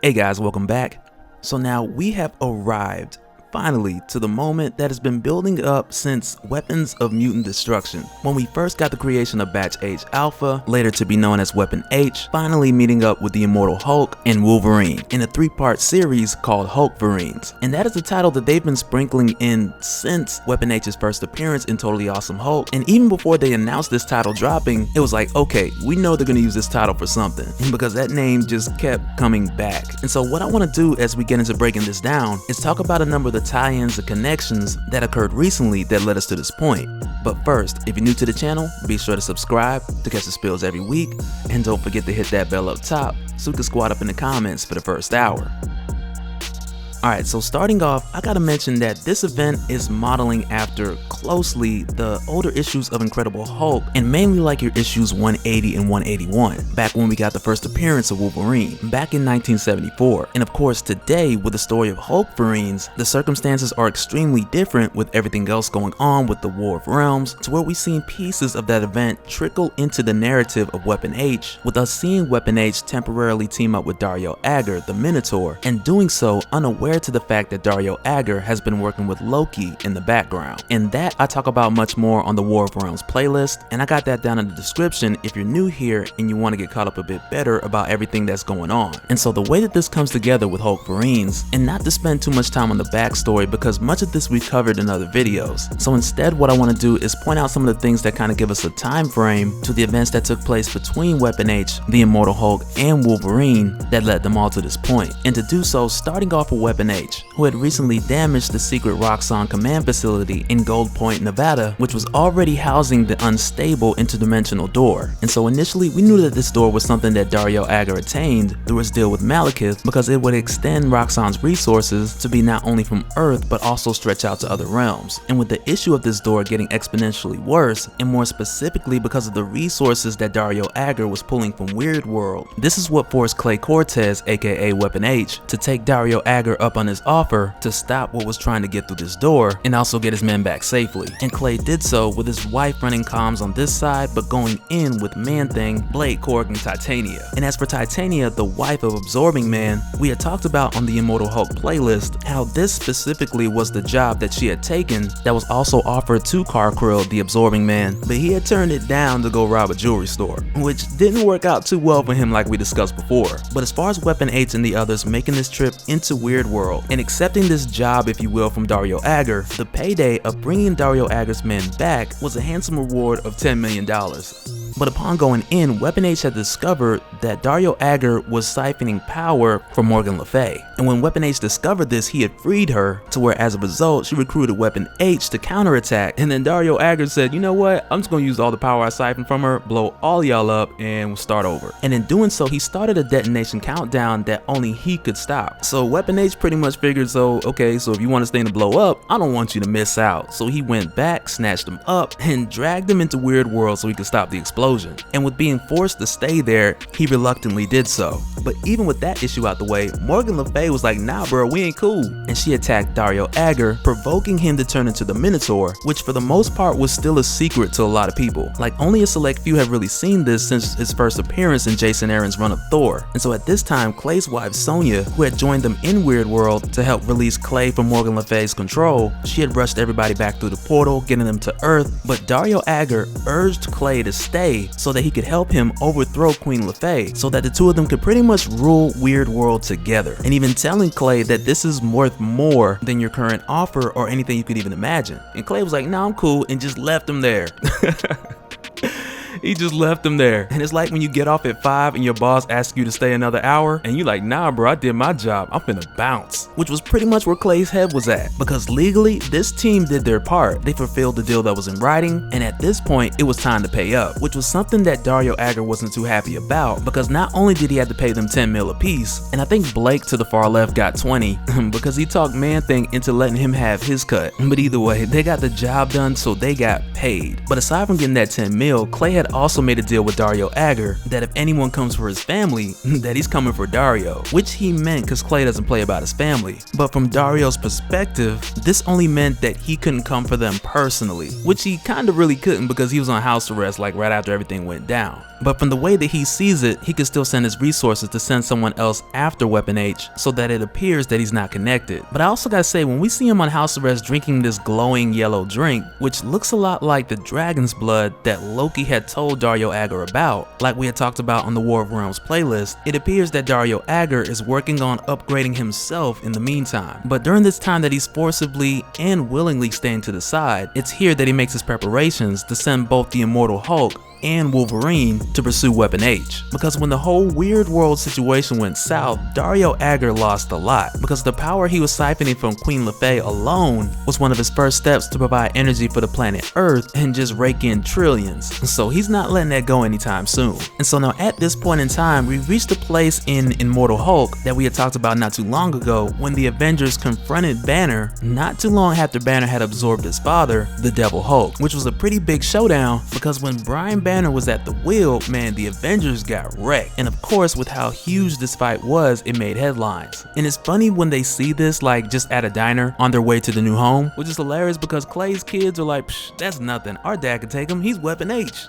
Hey guys, welcome back. So now we have arrived finally to the moment that has been building up since Weapons of Mutant Destruction, when we first got the creation of Batch H Alpha, later to be known as Weapon H, finally meeting up with the immortal Hulk and Wolverine in a 3-part series called Hulkverines. And that is the title that they've been sprinkling in since Weapon H's first appearance in Totally Awesome Hulk. And even before they announced this title dropping, it was like, okay, we know they're gonna use this title for something, because that name just kept coming back. And so what I want to do as we get into breaking this down is talk about a number of the tie-ins and connections that occurred recently that led us to this point. But first, if you're new to the channel, be sure to subscribe to catch the spills every week, and don't forget to hit that bell up top so we can squat up in the comments for the first hour. Alright, so starting off, I gotta mention that this event is modeling after closely the older issues of Incredible Hulk, and mainly like your issues 180 and 181, back when we got the first appearance of Wolverine, back in 1974. And of course today, with the story of Hulkverines, the circumstances are extremely different with everything else going on with the War of Realms, to where we've seen pieces of that event trickle into the narrative of Weapon H, with us seeing Weapon H temporarily team up with Dario Agger, the Minotaur, and doing so unaware to the fact that Dario Agger has been working with Loki in the background. And that I talk about much more on the War of Realms playlist, and I got that down in the description if you're new here and you want to get caught up a bit better about everything that's going on. And so the way that this comes together with Hulkverines, and not to spend too much time on the backstory because much of this we've covered in other videos, so instead what I want to do is point out some of the things that kind of give us a time frame to the events that took place between Weapon H, the Immortal Hulk, and Wolverine that led them all to this point. And to do so, starting off with Weapon H, who had recently damaged the secret Roxxon command facility in Gold Point, Nevada, which was already housing the unstable interdimensional door. And so initially we knew that this door was something that Dario Agger attained through his deal with Malekith, because it would extend Roxxon's resources to be not only from Earth but also stretch out to other realms. And with the issue of this door getting exponentially worse, and more specifically because of the resources that Dario Agger was pulling from Weird World, this is what forced Clay Cortez, aka Weapon H, to take Dario Agger up on his offer to stop what was trying to get through this door and also get his men back safely. And Clay did so with his wife running comms on this side, but going in with Man-Thing, Blade, Korg, and Titania. And as for Titania, the wife of Absorbing Man, we had talked about on the Immortal Hulk playlist how this specifically was the job that she had taken that was also offered to Carcrill, the Absorbing Man, but he had turned it down to go rob a jewelry store, which didn't work out too well for him like we discussed before. But as far as Weapon H and the others making this trip into Weird World and accepting this job, if you will, from Dario Agger, the payday of bringing Dario Agger's men back was a handsome reward of $10 million. But upon going in, Weapon H had discovered that Dario Agger was siphoning power from Morgan Le Fay. And when Weapon H discovered this, he had freed her, to where as a result, she recruited Weapon H to counterattack. And then Dario Agger said, you know what, I'm just gonna use all the power I siphoned from her, blow all y'all up, and we'll start over. And in doing so, he started a detonation countdown that only he could stop. So Weapon H pretty much figured, so okay, so if you want this thing to blow up, I don't want you to miss out. So he went back, snatched him up, and dragged him into Weird World so he could stop the explosion. And with being forced to stay there, he reluctantly did so. But even with that issue out the way, Morgan Le Fay was like, nah bro, we ain't cool. And she attacked Dario Agger, provoking him to turn into the Minotaur, which for the most part was still a secret to a lot of people. Like, only a select few have really seen this since his first appearance in Jason Aaron's run of Thor. And so at this time, Clay's wife Sonya, who had joined them in Weird World to help release Clay from Morgan Le Fay's control, she had rushed everybody back through the portal, getting them to Earth. But Dario Agger urged Clay to stay so that he could help him overthrow Queen Le Fay, so that the two of them could pretty much rule Weird World together. And even telling Clay that this is worth more than your current offer or anything you could even imagine. And Clay was like, nah, I'm cool, and just left him there. He just left him there. And it's like when you get off at 5 and your boss asks you to stay another hour and you like, nah bro, I did my job, I'm finna bounce. Which was pretty much where Clay's head was at, because legally this team did their part. They fulfilled the deal that was in writing, and at this point it was time to pay up, which was something that Dario Agger wasn't too happy about, because not only did he have to pay them 10 mil apiece, and I think Blake to the far left got 20 because he talked Man-Thing into letting him have his cut. But either way, they got the job done, so they got paid. But aside from getting that 10 mil, Clay had also made a deal with Dario Agger that if anyone comes for his family, that he's coming for Dario, which he meant because Clay doesn't play about his family. But from Dario's perspective, this only meant that he couldn't come for them personally, which he kind of really couldn't because he was on house arrest like right after everything went down. But from the way that he sees it, he could still send his resources to send someone else after Weapon H so that it appears that he's not connected. But I also gotta say, when we see him on house arrest drinking this glowing yellow drink, which looks a lot like the dragon's blood that Loki had told Dario Agger about, like we had talked about on the War of Realms playlist, it appears that Dario Agger is working on upgrading himself in the meantime. But during this time that he's forcibly and willingly staying to the side, it's here that he makes his preparations to send both the Immortal Hulk and Wolverine to pursue Weapon H. Because when the whole weird world situation went south, Dario Agger lost a lot, because the power he was siphoning from Queen LeFay alone was one of his first steps to provide energy for the planet Earth and just rake in trillions. So he's not letting that go anytime soon. And so now at this point in time, we've reached a place in Immortal Hulk that we had talked about not too long ago, when the Avengers confronted Banner not too long after Banner had absorbed his father, the Devil Hulk, which was a pretty big showdown, because when Brian Banner was at the wheel, man, the Avengers got wrecked. And of course, with how huge this fight was, it made headlines. And it's funny when they see this like just at a diner on their way to the new home, which is hilarious because Clay's kids are like, psh, that's nothing, our dad can take him, he's Weapon H.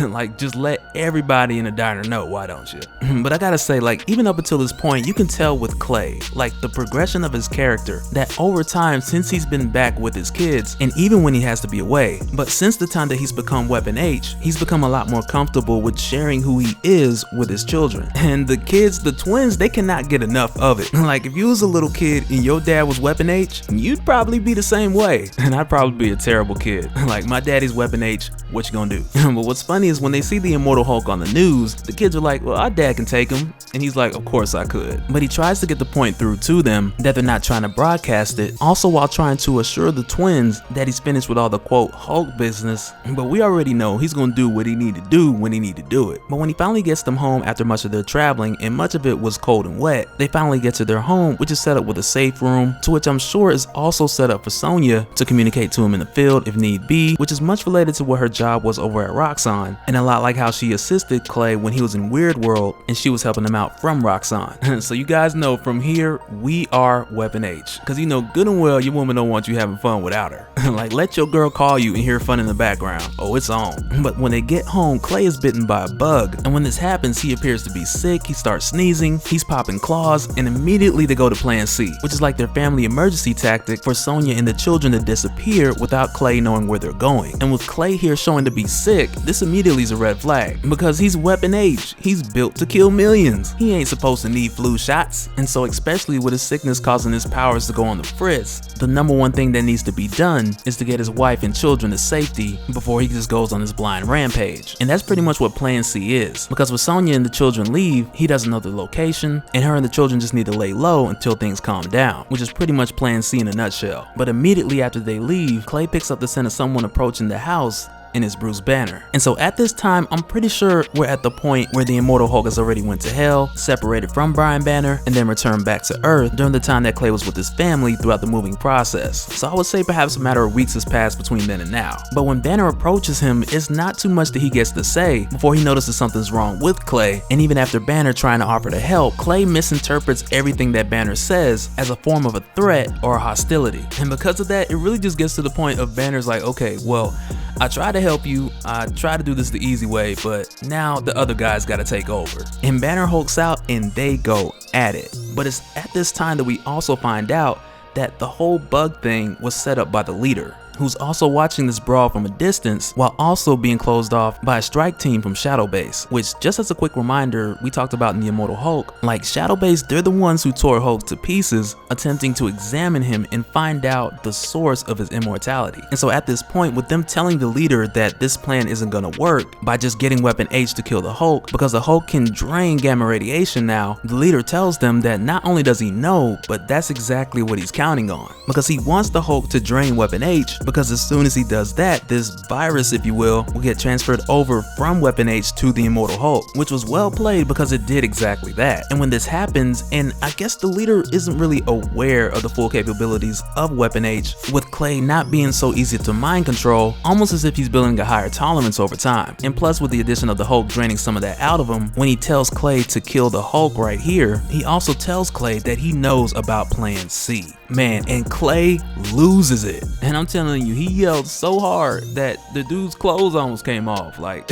Like, just let everybody in the diner know, why don't you? But I gotta say, like, even up until this point, you can tell with Clay, like the progression of his character, that over time, since he's been back with his kids, and even when he has to be away, but since the time that he's become Weapon H, he's become a lot more comfortable with sharing who he is with his children. And the kids, the twins, they cannot get enough of it. Like, if you was a little kid and your dad was Weapon H, you'd probably be the same way. And I'd probably be a terrible kid. Like, my daddy's Weapon H, what you gonna do? But what's funny is when they see the Immortal Hulk on the news, the kids are like, well, our dad can take him. And he's like, of course I could. But he tries to get the point through to them that they're not trying to broadcast it, also while trying to assure the twins that he's finished with all the quote Hulk business. But we already know he's gonna do what he need to do when he need to do it. But when he finally gets them home after much of their traveling, and much of it was cold and wet, they finally get to their home, which is set up with a safe room, to which I'm sure is also set up for Sonya to communicate to him in the field if need be, which is much related to what her job was over at Roxxon, and a lot like how she assisted Clay when he was in Weird World and she was helping him out from Roxxon. So you guys know from here, we are Weapon H, because you know good and well your woman don't want you having fun without her. Like, let your girl call you and hear fun in the background. Oh, it's on. But when they get home, Clay is bitten by a bug, and when this happens, he appears to be sick, he starts sneezing, he's popping claws, and immediately they go to Plan C, which is like their family emergency tactic for Sonya and the children to disappear without Clay knowing where they're going. And with Clay here showing to be sick, this immediately is a red flag, because he's Weapon H, he's built to kill millions. He ain't supposed to need flu shots, and so especially with his sickness causing his powers to go on the fritz, the number one thing that needs to be done is to get his wife and children to safety before he just goes on his blind rampage. And that's pretty much what Plan C is, because when Sonya and the children leave, he doesn't know the location, and her and the children just need to lay low until things calm down, which is pretty much Plan C in a nutshell. But immediately after they leave, Clay picks up the scent of someone approaching the house, and it's Bruce Banner. And so at this time, I'm pretty sure we're at the point where the Immortal Hulk has already went to hell, separated from Brian Banner, and then returned back to Earth during the time that Clay was with his family throughout the moving process. So I would say perhaps a matter of weeks has passed between then and now. But when Banner approaches him, it's not too much that he gets to say before he notices something's wrong with Clay, and even after Banner trying to offer to help, Clay misinterprets everything that Banner says as a form of a threat or a hostility. And because of that, it really just gets to the point of Banner's like, okay, well, I tried to help you, I tried to do this the easy way, but now the other guy's gotta take over. And Banner hulks out and they go at it. But it's at this time that we also find out that the whole bug thing was set up by the leader, who's also watching this brawl from a distance while also being closed off by a strike team from Shadow Base, which, just as a quick reminder, we talked about in the Immortal Hulk, like Shadow Base, they're the ones who tore Hulk to pieces, attempting to examine him and find out the source of his immortality. And so at this point, with them telling the leader that this plan isn't gonna work by just getting Weapon H to kill the Hulk, because the Hulk can drain gamma radiation now, the leader tells them that not only does he know, but that's exactly what he's counting on, because he wants the Hulk to drain Weapon H, because as soon as he does that, this virus, if you will get transferred over from Weapon H to the Immortal Hulk, which was well played because it did exactly that. And when this happens, and I guess the leader isn't really aware of the full capabilities of Weapon H, with Clay not being so easy to mind control, almost as if he's building a higher tolerance over time. And plus, with the addition of the Hulk draining some of that out of him, when he tells Clay to kill the Hulk right here, he also tells Clay that he knows about Plan C. Man, and Clay loses it. And I'm telling you, he yelled so hard that the dude's clothes almost came off. Like,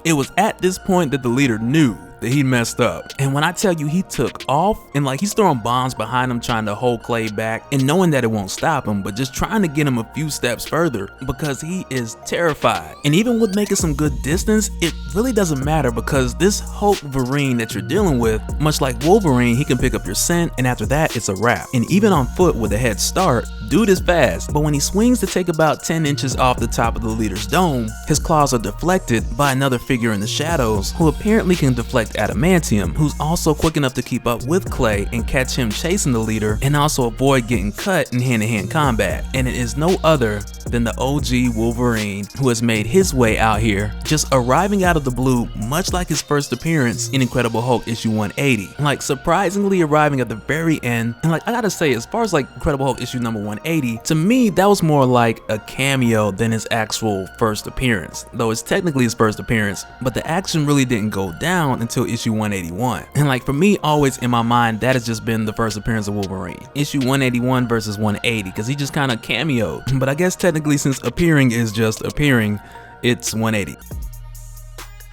It was at this point that the leader knew that he messed up. And when I tell you he took off and like he's throwing bombs behind him trying to hold Clay back and knowing that it won't stop him, but just trying to get him a few steps further because he is terrified. And even with making some good distance, it really doesn't matter because this Hulkverine that you're dealing with, much like Wolverine, he can pick up your scent and after that it's a wrap. And even on foot with a head start, dude is fast, but when he swings to take about 10 inches off the top of the leader's dome, his claws are deflected by another figure in the shadows who apparently can deflect adamantium, who's also quick enough to keep up with Clay and catch him chasing the leader and also avoid getting cut in hand-to-hand combat. And it is no other than the OG Wolverine, who has made his way out here, just arriving out of the blue, much like his first appearance in Incredible Hulk issue 180. Like surprisingly arriving at the very end, and like I gotta say, as far as like Incredible Hulk issue number 180, to me that was more like a cameo than his actual first appearance, though it's technically his first appearance, but the action really didn't go down until issue 181. And like for me, always in my mind, that has just been the first appearance of Wolverine. Issue 181 versus 180, because he just kind of cameoed. But I guess technically since appearing is just appearing, it's 180.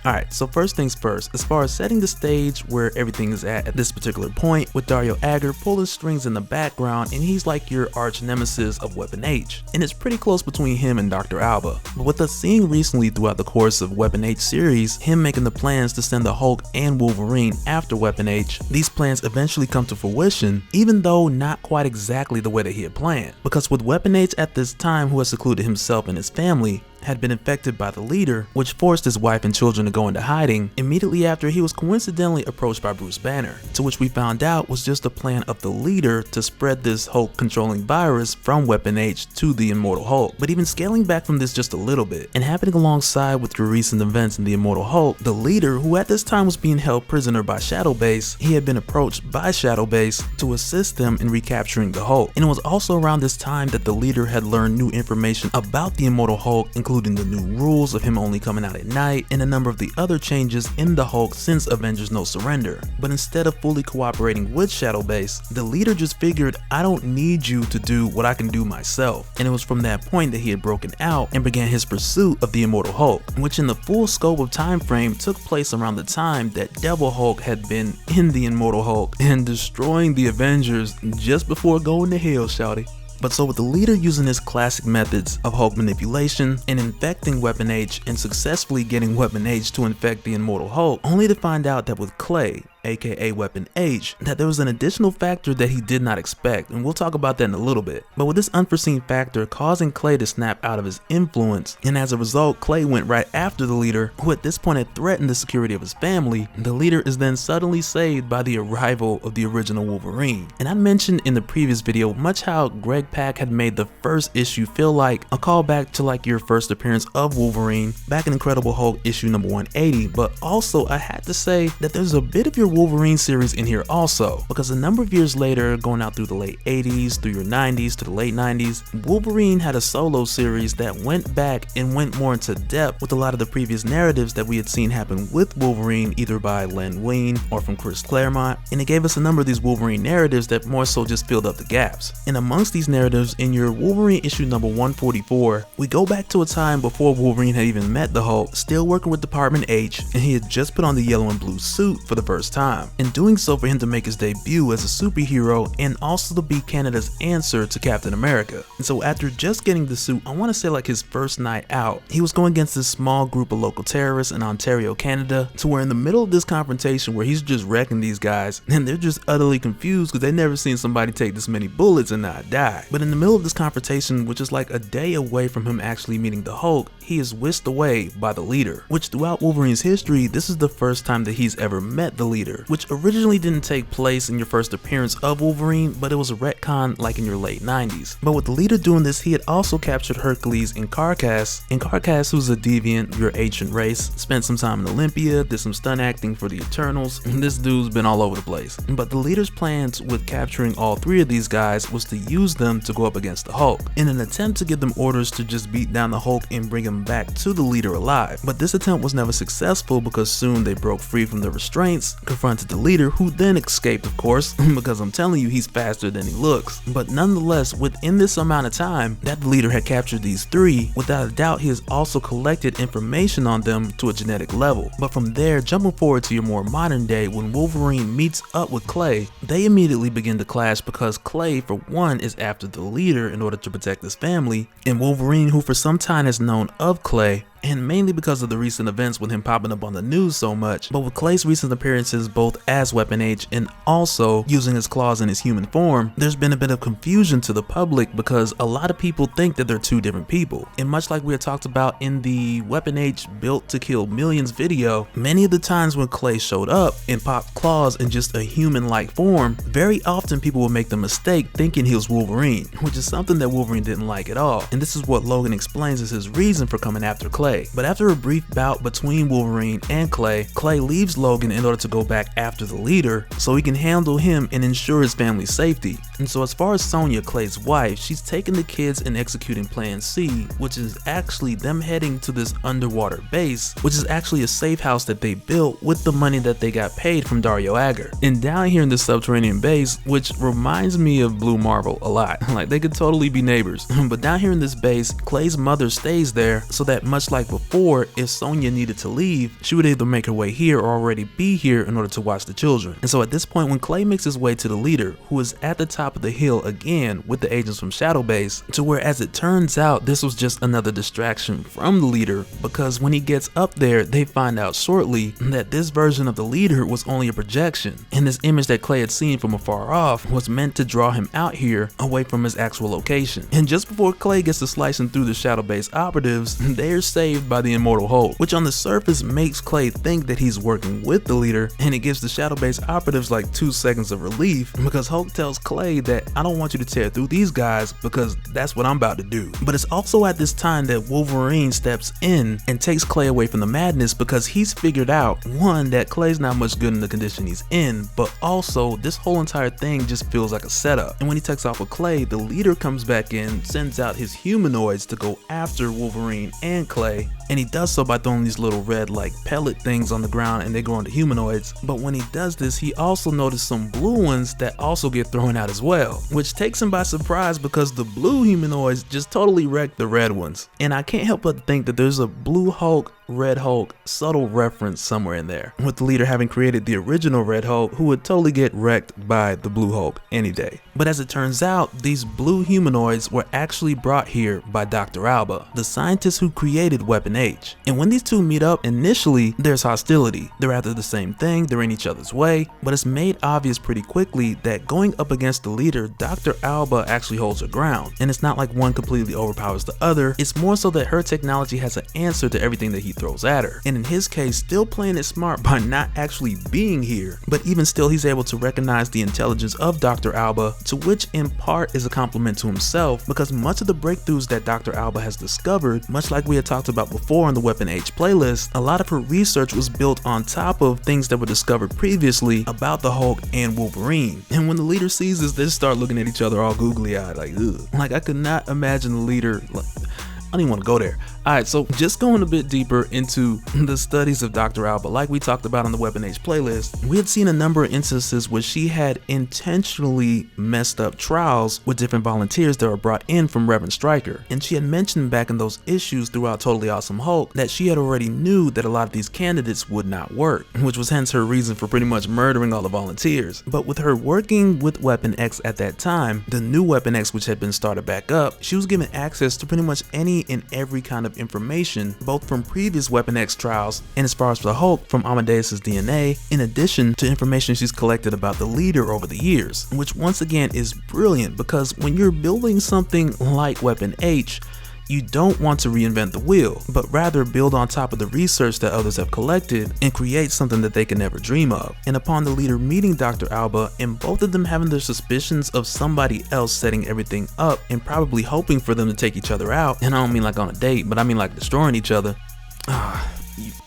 Alright, so first things first, as far as setting the stage where everything is at this particular point, with Dario Agger pulling strings in the background, and he's like your arch nemesis of Weapon H, and it's pretty close between him and Dr. Alba. But with us seeing recently throughout the course of Weapon H series, him making the plans to send the Hulk and Wolverine after Weapon H, these plans eventually come to fruition, even though not quite exactly the way that he had planned. Because with Weapon H at this time, who has secluded himself and his family, had been infected by the leader, which forced his wife and children to go into hiding immediately after he was coincidentally approached by Bruce Banner, to which we found out was just a plan of the leader to spread this Hulk controlling virus from Weapon H to the Immortal Hulk. But even scaling back from this just a little bit, and happening alongside with your recent events in the Immortal Hulk, the leader, who at this time was being held prisoner by Shadowbase, he had been approached by Shadowbase to assist them in recapturing the Hulk. And it was also around this time that the leader had learned new information about the Immortal Hulk, including the new rules of him only coming out at night and a number of the other changes in the Hulk since Avengers No Surrender. But instead of fully cooperating with Shadowbase, the leader just figured, I don't need you to do what I can do myself. And it was from that point that he had broken out and began his pursuit of the Immortal Hulk, which in the full scope of time frame took place around the time that Devil Hulk had been in the Immortal Hulk and destroying the Avengers just before going to hell, shouty. But so with the leader using his classic methods of Hulk manipulation and infecting Weapon H and successfully getting Weapon H to infect the Immortal Hulk, only to find out that with Clay, aka Weapon H, that there was an additional factor that he did not expect, and we'll talk about that in a little bit. But with this unforeseen factor causing Clay to snap out of his influence, and as a result Clay went right after the leader, who at this point had threatened the security of his family, the leader is then suddenly saved by the arrival of the original Wolverine. And I mentioned in the previous video much how Greg Pak had made the first issue feel like a callback to like your first appearance of Wolverine back in Incredible Hulk issue number 180, but also I had to say that there's a bit of your Wolverine series in here also, because a number of years later, going out through the late 80s, through your 90s to the late 90s, Wolverine had a solo series that went back and went more into depth with a lot of the previous narratives that we had seen happen with Wolverine, either by Len Wein or from Chris Claremont, and it gave us a number of these Wolverine narratives that more so just filled up the gaps. And amongst these narratives, in your Wolverine issue number 144, we go back to a time before Wolverine had even met the Hulk, still working with Department H, and he had just put on the yellow and blue suit for the first time. And doing so for him to make his debut as a superhero and also to be Canada's answer to Captain America. And so after just getting the suit, I want to say like his first night out, he was going against this small group of local terrorists in Ontario, Canada, to where in the middle of this confrontation where he's just wrecking these guys and they're just utterly confused because they've never seen somebody take this many bullets and not die. But in the middle of this confrontation, which is like a day away from him actually meeting the Hulk, he is whisked away by the leader, which throughout Wolverine's history, this is the first time that he's ever met the leader, which originally didn't take place in your first appearance of Wolverine, but it was a retcon like in your late 90s. But with the leader doing this, he had also captured Hercules and Carcass, who's a deviant of your ancient race, spent some time in Olympia, did some stunt acting for the Eternals, and this dude's been all over the place. But the leader's plans with capturing all three of these guys was to use them to go up against the Hulk, in an attempt to give them orders to just beat down the Hulk and bring him back to the leader alive. But this attempt was never successful because soon they broke free from the restraints, confronted the leader, who then escaped, of course, because I'm telling you, he's faster than he looks. But nonetheless, within this amount of time that the leader had captured these three, without a doubt he has also collected information on them to a genetic level. But from there, jumping forward to your more modern day, when Wolverine meets up with Clay, they immediately begin to clash because Clay, for one, is after the leader in order to protect his family, and Wolverine, who for some time has known of Clay, and mainly because of the recent events with him popping up on the news so much, but with Clay's recent appearances both as Weapon H and also using his claws in his human form, there's been a bit of confusion to the public because a lot of people think that they're two different people. And much like we had talked about in the Weapon H Built to Kill Millions video, many of the times when Clay showed up and popped claws in just a human-like form, very often people would make the mistake thinking he was Wolverine, which is something that Wolverine didn't like at all. And this is what Logan explains as his reason for coming after Clay. But after a brief bout between Wolverine and Clay leaves Logan in order to go back after the leader so he can handle him and ensure his family's safety. And so as far as Sonya, Clay's wife, she's taking the kids and executing Plan C, which is actually them heading to this underwater base, which is actually a safe house that they built with the money that they got paid from Dario Agger. And down here in this subterranean base, which reminds me of Blue Marvel a lot, like they could totally be neighbors, but down here in this base, Clay's mother stays there so that much like before, if Sonya needed to leave, she would either make her way here or already be here in order to watch the children. And so at this point, when Clay makes his way to the leader, who is at the top of the hill again with the agents from Shadow Base, to where as it turns out, this was just another distraction from the leader, because when he gets up there, they find out shortly that this version of the leader was only a projection, and this image that Clay had seen from afar off was meant to draw him out here away from his actual location. And just before Clay gets to slicing through the Shadow Base operatives, they're saved by the Immortal Hulk, which on the surface makes Clay think that he's working with the leader, and it gives the Shadow Base operatives like 2 seconds of relief because Hulk tells Clay that I don't want you to tear through these guys because that's what I'm about to do. But it's also at this time that Wolverine steps in and takes Clay away from the madness because he's figured out, one, that Clay's not much good in the condition he's in, but also this whole entire thing just feels like a setup. And when he takes off with Clay, the leader comes back in, sends out his humanoids to go after Wolverine and Clay, and he does so by throwing these little red like pellet things on the ground and they grow into humanoids. But when he does this, he also noticed some blue ones that also get thrown out as well, which takes him by surprise because the blue humanoids just totally wreck the red ones. And I can't help but think that there's a Blue Hulk, Red Hulk subtle reference somewhere in there, with the leader having created the original Red Hulk, who would totally get wrecked by the Blue Hulk any day. But as it turns out, these blue humanoids were actually brought here by Dr. Alba, the scientist who created Weapon H. And when these two meet up, initially there's hostility. They're after the same thing, they're in each other's way, but it's made obvious pretty quickly that going up against the leader, Dr. Alba actually holds her ground. And it's not like one completely overpowers the other, it's more so that her technology has an answer to everything that he throws at her. And in his case, still playing it smart by not actually being here, but even still he's able to recognize the intelligence of Dr. Alba, to which in part is a compliment to himself, because much of the breakthroughs that Dr. Alba has discovered, much like we had talked about before on the Weapon H playlist, a lot of her research was built on top of things that were discovered previously about the Hulk and Wolverine. And when the leader sees this, they start looking at each other all googly eyed like, ugh. Like I could not imagine the leader, like, I don't even want to go there. Alright, so just going a bit deeper into the studies of Dr. Alba, like we talked about on the Weapon H playlist, we had seen a number of instances where she had intentionally messed up trials with different volunteers that were brought in from Reverend Stryker. And she had mentioned back in those issues throughout Totally Awesome Hulk that she had already knew that a lot of these candidates would not work, which was hence her reason for pretty much murdering all the volunteers. But with her working with Weapon X at that time, the new Weapon X which had been started back up, she was given access to pretty much any and every kind of information, both from previous Weapon X trials and, as far as for the Hulk, from Amadeus's DNA, in addition to information she's collected about the leader over the years, which once again is brilliant because when you're building something like Weapon H, you don't want to reinvent the wheel, but rather build on top of the research that others have collected and create something that they can never dream of. And upon the leader meeting Dr. Alba and both of them having their suspicions of somebody else setting everything up and probably hoping for them to take each other out, and I don't mean like on a date, but I mean like destroying each other,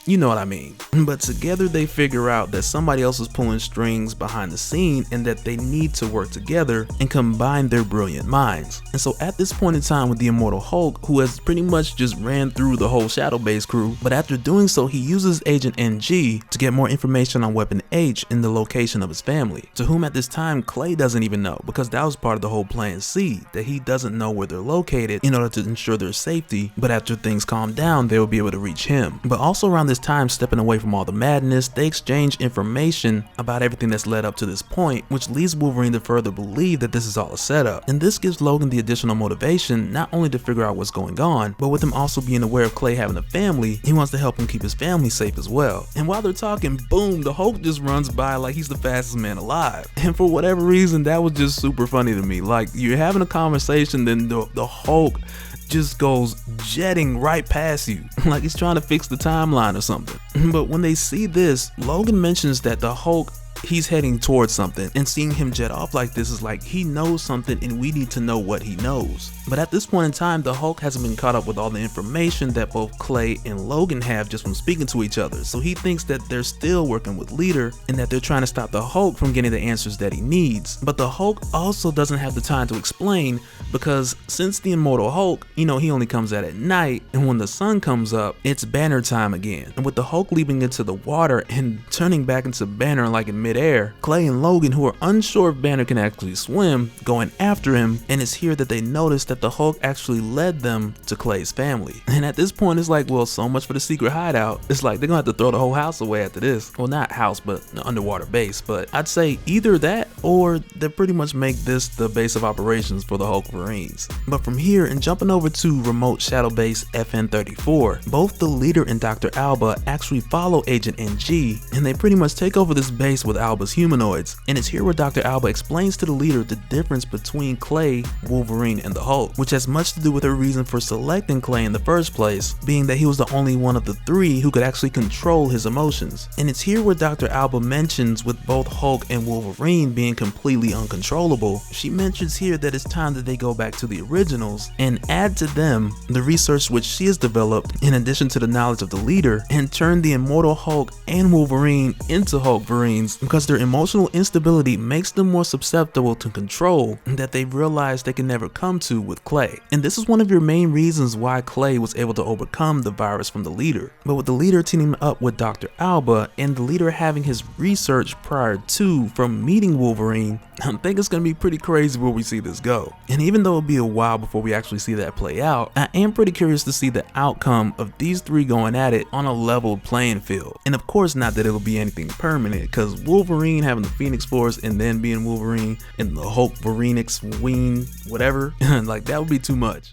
you know what I mean. But together they figure out that somebody else is pulling strings behind the scene and that they need to work together and combine their brilliant minds. And so at this point in time with the Immortal Hulk, who has pretty much just ran through the whole Shadow Base crew, but after doing so he uses Agent NG to get more information on Weapon H and the location of his family, to whom at this time Clay doesn't even know, because that was part of the whole Plan C, that he doesn't know where they're located in order to ensure their safety, but after things calm down they will be able to reach him. But also around this time, stepping away from all the madness, they exchange information about everything that's led up to this point, which leads Wolverine to further believe that this is all a setup. And this gives Logan the additional motivation not only to figure out what's going on, but with him also being aware of Clay having a family, he wants to help him keep his family safe as well. And while they're talking, boom, the Hulk just runs by like he's the fastest man alive. And for whatever reason, that was just super funny to me. Like, you're having a conversation, then the Hulk just goes jetting right past you like he's trying to fix the timeline or something. But when they see this, Logan mentions that the Hulk, he's heading towards something, and seeing him jet off like this is like he knows something and we need to know what he knows. But at this point in time, the Hulk hasn't been caught up with all the information that both Clay and Logan have just from speaking to each other, so he thinks that they're still working with Leader and that they're trying to stop the Hulk from getting the answers that he needs. But the Hulk also doesn't have the time to explain, because since the Immortal Hulk, you know, he only comes out at night, and when the sun comes up, it's Banner time again. And with the Hulk leaping into the water and turning back into Banner like in midair, Clay and Logan, who are unsure if Banner can actually swim, going after him, and it's here that they notice that the Hulk actually led them to Clay's family. And at this point it's like, well, so much for the secret hideout. It's like they're gonna have to throw the whole house away after this. Well, not house, but the underwater base. But I'd say either that or they pretty much make this the base of operations for the Hulkverines. But from here, and jumping over to remote Shadow Base FN-34, both the Leader and Dr. Alba actually follow Agent NG, and they pretty much take over this base with Alba's humanoids. And it's here where Dr. Alba explains to the Leader the difference between Clay, Wolverine, and the Hulk, which has much to do with her reason for selecting Clay in the first place, being that he was the only one of the three who could actually control his emotions. And it's here where Dr. Alba mentions, with both Hulk and Wolverine being completely uncontrollable, she mentions here that it's time that they go back to the originals and add to them the research which she has developed in addition to the knowledge of the Leader, and turn the Immortal Hulk and Wolverine into Hulkverines, because their emotional instability makes them more susceptible to control that they realize they can never come to with Clay. And this is one of your main reasons why Clay was able to overcome the virus from the Leader. But with the Leader teaming up with Dr. Alba, and the Leader having his research prior to from meeting Wolverine, I think it's gonna be pretty crazy where we see this go. And even though it'll be a while before we actually see that play out, I am pretty curious to see the outcome of these three going at it on a leveled playing field. And of course, not that it'll be anything permanent, because Wolverine having the Phoenix Force and then being Wolverine and the Hulkverines Ween, whatever, like that would be too much.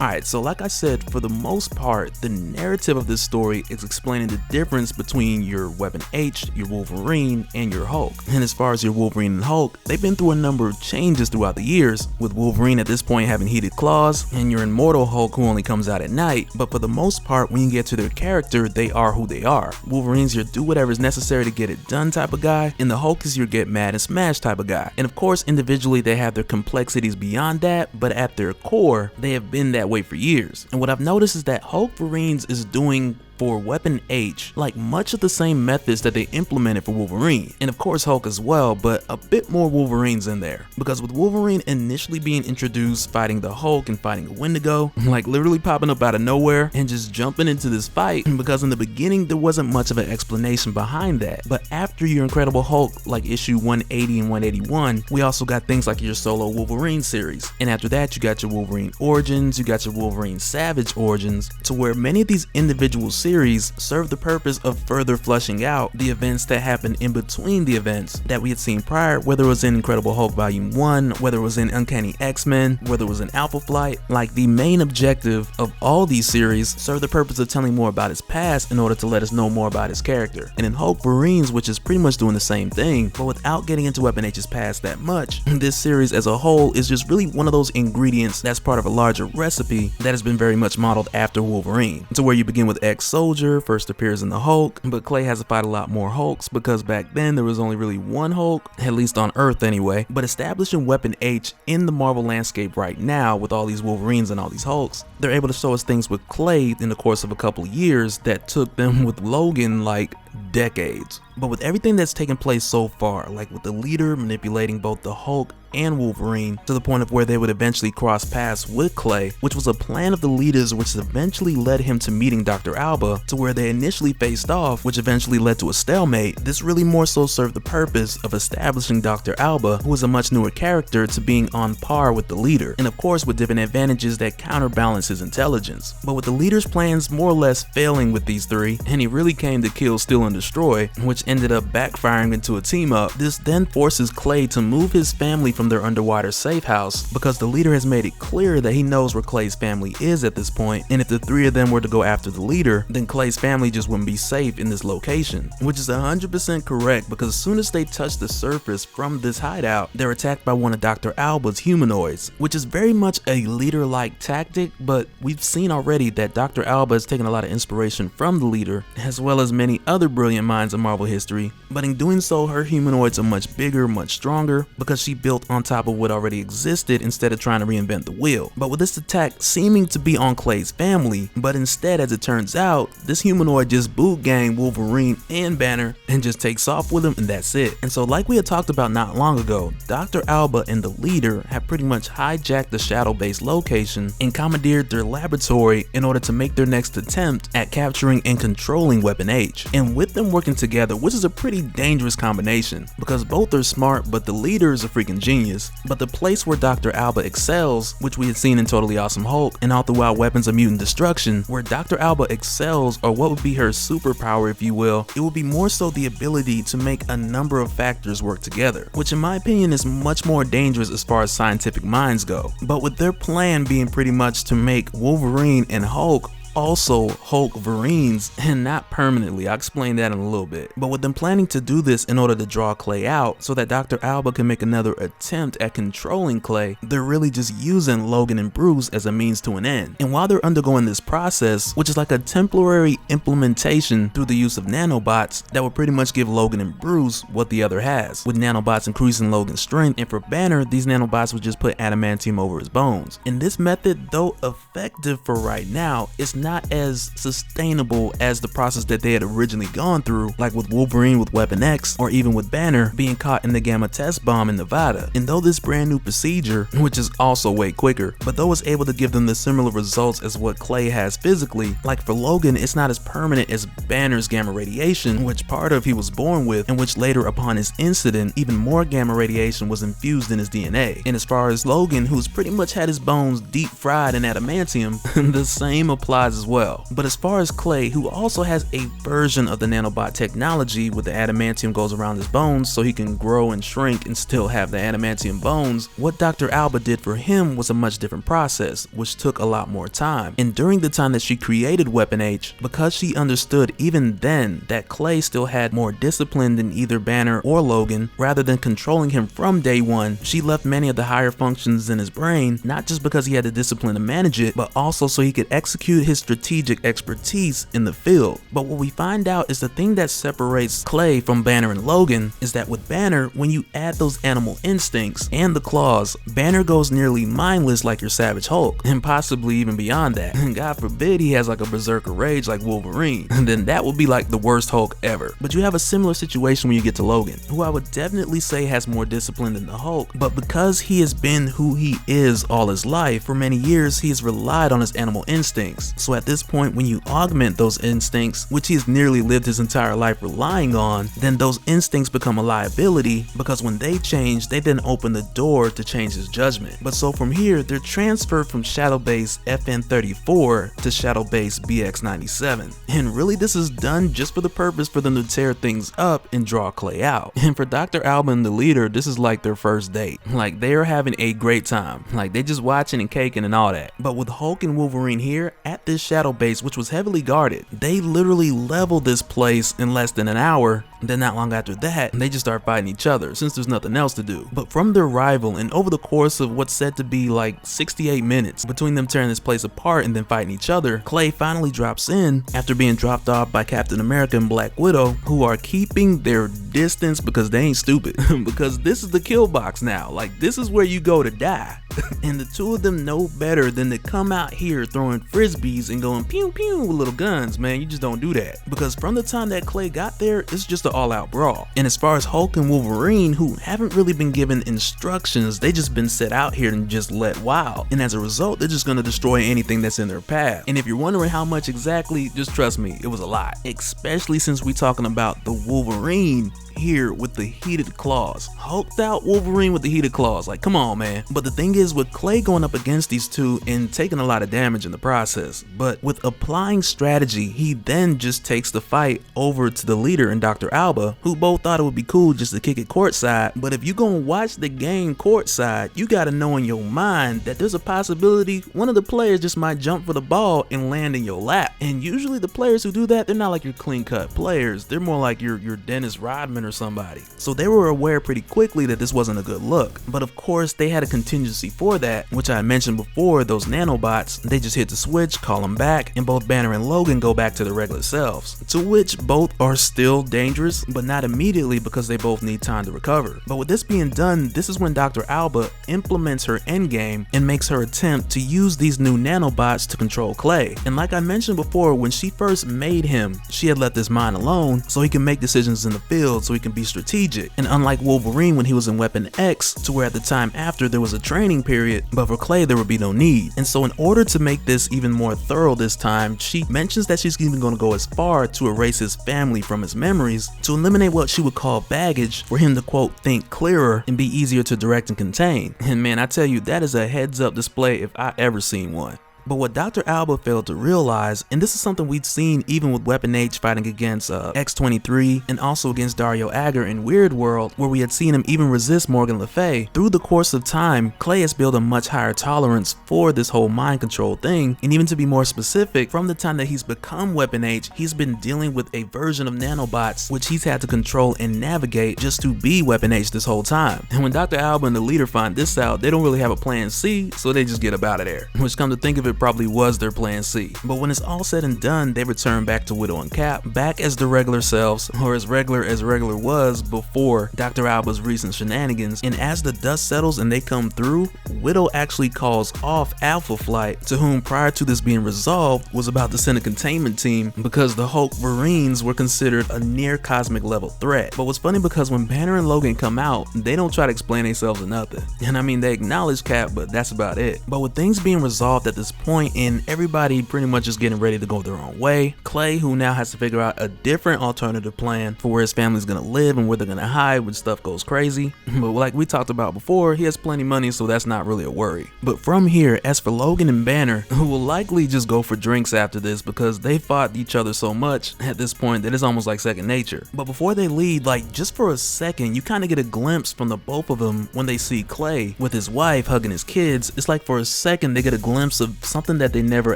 Alright, so like I said, for the most part, the narrative of this story is explaining the difference between your Weapon H, your Wolverine, and your Hulk. And as far as your Wolverine and Hulk, they've been through a number of changes throughout the years, with Wolverine at this point having heated claws, and your Immortal Hulk who only comes out at night. But for the most part, when you get to their character, they are who they are. Wolverine's your do whatever is necessary to get it done type of guy, and the Hulk is your get mad and smash type of guy. And of course, individually they have their complexities beyond that, but at their core, they have been that way for years. And what I've noticed is that Hulkverines is doing for Weapon H like much of the same methods that they implemented for Wolverine, and of course Hulk as well, but a bit more Wolverines in there. Because with Wolverine initially being introduced fighting the Hulk and fighting a Wendigo, like literally popping up out of nowhere and just jumping into this fight, because in the beginning there wasn't much of an explanation behind that. But after your Incredible Hulk, like issue 180 and 181, we also got things like your solo Wolverine series, and after that you got your Wolverine Origins, you got your Wolverine Savage Origins, to where many of these individual series serve the purpose of further fleshing out the events that happened in between the events that we had seen prior, whether it was in Incredible Hulk Volume 1, whether it was in Uncanny X-Men, whether it was in Alpha Flight. Like, the main objective of all these series serve the purpose of telling more about his past in order to let us know more about his character. And in Hulkverines, which is pretty much doing the same thing, but without getting into Weapon H's past that much, this series as a whole is just really one of those ingredients that's part of a larger recipe that has been very much modeled after Wolverine, to where you begin with X Soldier first appears in the Hulk, but Clay has to fight a lot more Hulks because back then there was only really one Hulk, at least on Earth anyway. But establishing Weapon H in the Marvel landscape right now with all these Wolverines and all these Hulks, they're able to show us things with Clay in the course of a couple of years that took them with Logan like decades. But with everything that's taken place so far, like with the leader manipulating both the Hulk and Wolverine to the point of where they would eventually cross paths with Clay, which was a plan of the leaders which eventually led him to meeting Dr. Alba, to where they initially faced off, which eventually led to a stalemate. This really more so served the purpose of establishing Dr. Alba, who is a much newer character, to being on par with the leader, and of course with different advantages that counterbalance his intelligence. But with the leader's plans more or less failing with these three, and he really came to kill, steal, and destroy, which ended up backfiring into a team up, this then forces Clay to move his family from their underwater safe house, because the leader has made it clear that he knows where Clay's family is at this point, and if the three of them were to go after the leader, then Clay's family just wouldn't be safe in this location, which is 100% correct, because as soon as they touch the surface from this hideout, they're attacked by one of Dr. Alba's humanoids, which is very much a leader-like tactic, but we've seen already that Dr. Alba has taken a lot of inspiration from the leader, as well as many other brilliant minds of Marvel history, but in doing so, her humanoids are much bigger, much stronger, because she built on top of what already existed instead of trying to reinvent the wheel. But with this attack seeming to be on Clay's family, but instead, as it turns out, this humanoid just boot gang Wolverine and Banner and just takes off with him, and that's it. And so like we had talked about not long ago, Dr. Alba and the leader have pretty much hijacked the shadow base location and commandeered their laboratory in order to make their next attempt at capturing and controlling Weapon H. And with them working together, which is a pretty dangerous combination, because both are smart, but the leader is a freaking genius. But the place where Dr. Alba excels, which we had seen in Totally Awesome Hulk and all throughout Weapons of Mutant Destruction, where Dr. Alba excels, or what would be her superpower if you will, it would be more so the ability to make a number of factors work together, which in my opinion is much more dangerous as far as scientific minds go. But with their plan being pretty much to make Wolverine and Hulk also Hulkverines, and not permanently. I'll explain that in a little bit. But with them planning to do this in order to draw Clay out so that Dr. Alba can make another attempt at controlling Clay, they're really just using Logan and Bruce as a means to an end. And while they're undergoing this process, which is like a temporary implementation through the use of nanobots that will pretty much give Logan and Bruce what the other has, with nanobots increasing Logan's strength, and for Banner, these nanobots would just put adamantium over his bones. And this method, though effective for right now, is not as sustainable as the process that they had originally gone through, like with Wolverine with Weapon X, or even with Banner being caught in the Gamma test bomb in Nevada. And though this brand new procedure, which is also way quicker, but though it's able to give them the similar results as what Clay has physically, like for Logan, it's not as permanent as Banner's gamma radiation, which part of he was born with, and which later upon his incident, even more gamma radiation was infused in his DNA. And as far as Logan, who's pretty much had his bones deep fried in adamantium, the same applies as well. But as far as Clay, who also has a version of the nanobot technology where the adamantium goes around his bones so he can grow and shrink and still have the adamantium bones, what Dr. Alba did for him was a much different process, which took a lot more time. And during the time that she created Weapon H, because she understood even then that Clay still had more discipline than either Banner or Logan, rather than controlling him from day one, she left many of the higher functions in his brain, not just because he had the discipline to manage it, but also so he could execute his strategic expertise in the field. But what we find out is the thing that separates Clay from Banner and Logan is that with Banner, when you add those animal instincts and the claws, Banner goes nearly mindless like your Savage Hulk, and possibly even beyond that. And God forbid he has like a berserker rage like Wolverine, and then that would be like the worst Hulk ever. But you have a similar situation when you get to Logan, who I would definitely say has more discipline than the Hulk, but because he has been who he is all his life, for many years he has relied on his animal instincts. So at this point, when you augment those instincts, which he has nearly lived his entire life relying on, then those instincts become a liability, because when they change, they then open the door to change his judgment. But so from here, they're transferred from Shadow Base FN34 to Shadow Base BX97. And really this is done just for the purpose for them to tear things up and draw Clay out. And for Dr. Alba and the leader, this is like their first date. Like they are having a great time. Like they just watching and caking and all that. But with Hulk and Wolverine here, at this this shadow base, which was heavily guarded. They literally leveled this place in less than an hour. Then not long after that, they just start fighting each other since there's nothing else to do. But from their rival and over the course of what's said to be like 68 minutes between them tearing this place apart and then fighting each other, Clay finally drops in after being dropped off by Captain America and Black Widow, who are keeping their distance because they ain't stupid. Because this is the kill box now. Like, this is where you go to die. And the two of them know better than to come out here throwing frisbees and going pew pew with little guns, man. You just don't do that. Because from the time that Clay got there, it's just an all-out brawl. And as far as Hulk and Wolverine, who haven't really been given instructions, they just been set out here and just let wild. And as a result, they're just gonna destroy anything that's in their path. And if you're wondering how much exactly, just trust me, it was a lot. Especially since we're talking about the Wolverine here with the heated claws. Hulked out Wolverine with the heated claws. Like, come on, man. But the thing is, with Clay going up against these two and taking a lot of damage in the process, but with applying strategy, he then just takes the fight over to the leader and Dr. Alba, who both thought it would be cool just to kick it courtside. But if you're gonna watch the game courtside, you gotta know in your mind that there's a possibility one of the players just might jump for the ball and land in your lap. And usually the players who do that, they're not like your clean-cut players. They're more like your Dennis Rodman or somebody. So they were aware pretty quickly that this wasn't a good look. But of course, they had a contingency for that, which I mentioned before. Those nanobots, they just hit the switch, call them back, and both Banner and Logan go back to their regular selves, to which both are still dangerous, but not immediately because they both need time to recover. But with this being done, this is when Dr. Alba implements her endgame and makes her attempt to use these new nanobots to control Clay. And like I mentioned before, when she first made him, she had left his mind alone so he can make decisions in the field, so he can be strategic. And unlike Wolverine when he was in Weapon X, to where at the time after there was a training period, but for Clay there would be no need. And so in order to make this even more thorough this time, she mentions that she's even going to go as far to erase his family from his memories to eliminate what she would call baggage, for him to quote think clearer and be easier to direct and contain. And man, I tell you, that is a heads up display if I ever seen one. But what Dr. Alba failed to realize, and this is something we'd seen even with Weapon H fighting against X-23 and also against Dario Agger in Weird World, where we had seen him even resist Morgan Le Fay, through the course of time, Clay has built a much higher tolerance for this whole mind control thing. And even to be more specific, from the time that he's become Weapon H, he's been dealing with a version of nanobots which he's had to control and navigate just to be Weapon H this whole time. And when Dr. Alba and the leader find this out, they don't really have a plan C, so they just get up out of there. Which, come to think of it, probably was their plan C. But when it's all said and done, they return back to Widow and Cap, back as their regular selves, or as regular was before Dr. Alba's recent shenanigans. And as the dust settles and they come through, Widow actually calls off Alpha Flight, to whom prior to this being resolved was about to send a containment team because the Hulkverines were considered a near cosmic level threat. But what's funny, because when Banner and Logan come out, they don't try to explain themselves or nothing. And I mean, they acknowledge Cap, but that's about it. But with things being resolved at this point and everybody pretty much just getting ready to go their own way, Clay, who now has to figure out a different alternative plan for where his family's gonna live and where they're gonna hide when stuff goes crazy. But like we talked about before, he has plenty of money, so that's not really a worry. But from here, as for Logan and Banner, who will likely just go for drinks after this because they fought each other so much at this point that it's almost like second nature. But before they leave, like just for a second, you kind of get a glimpse from the both of them when they see Clay with his wife hugging his kids. It's like for a second they get a glimpse of something that they never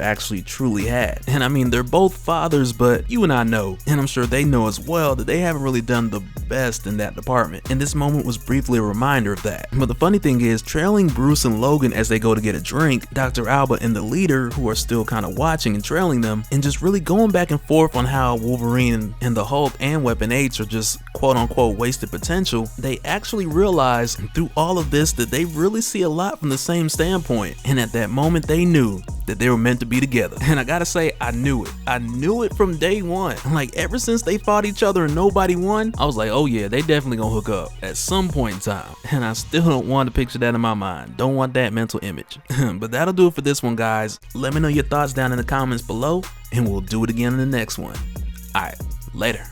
actually truly had. And I mean, they're both fathers, but you and I know, and I'm sure they know as well, that they haven't really done the best in that department. And this moment was briefly a reminder of that. But the funny thing is, trailing Bruce and Logan as they go to get a drink, Dr. Alba and the leader, who are still kind of watching and trailing them, and just really going back and forth on how Wolverine and the Hulk and Weapon H are just quote unquote wasted potential, they actually realize through all of this that they really see a lot from the same standpoint. And at that moment, they knew that they were meant to be together. And I gotta say, I knew it. I knew it from day one. Like, ever since they fought each other and nobody won, I was like, oh yeah, they definitely gonna hook up at some point in time. And I still don't want to picture that in my mind. Don't want that mental image. But that'll do it for this one, guys. Let me know your thoughts down in the comments below, and we'll do it again in the next one. Alright, later.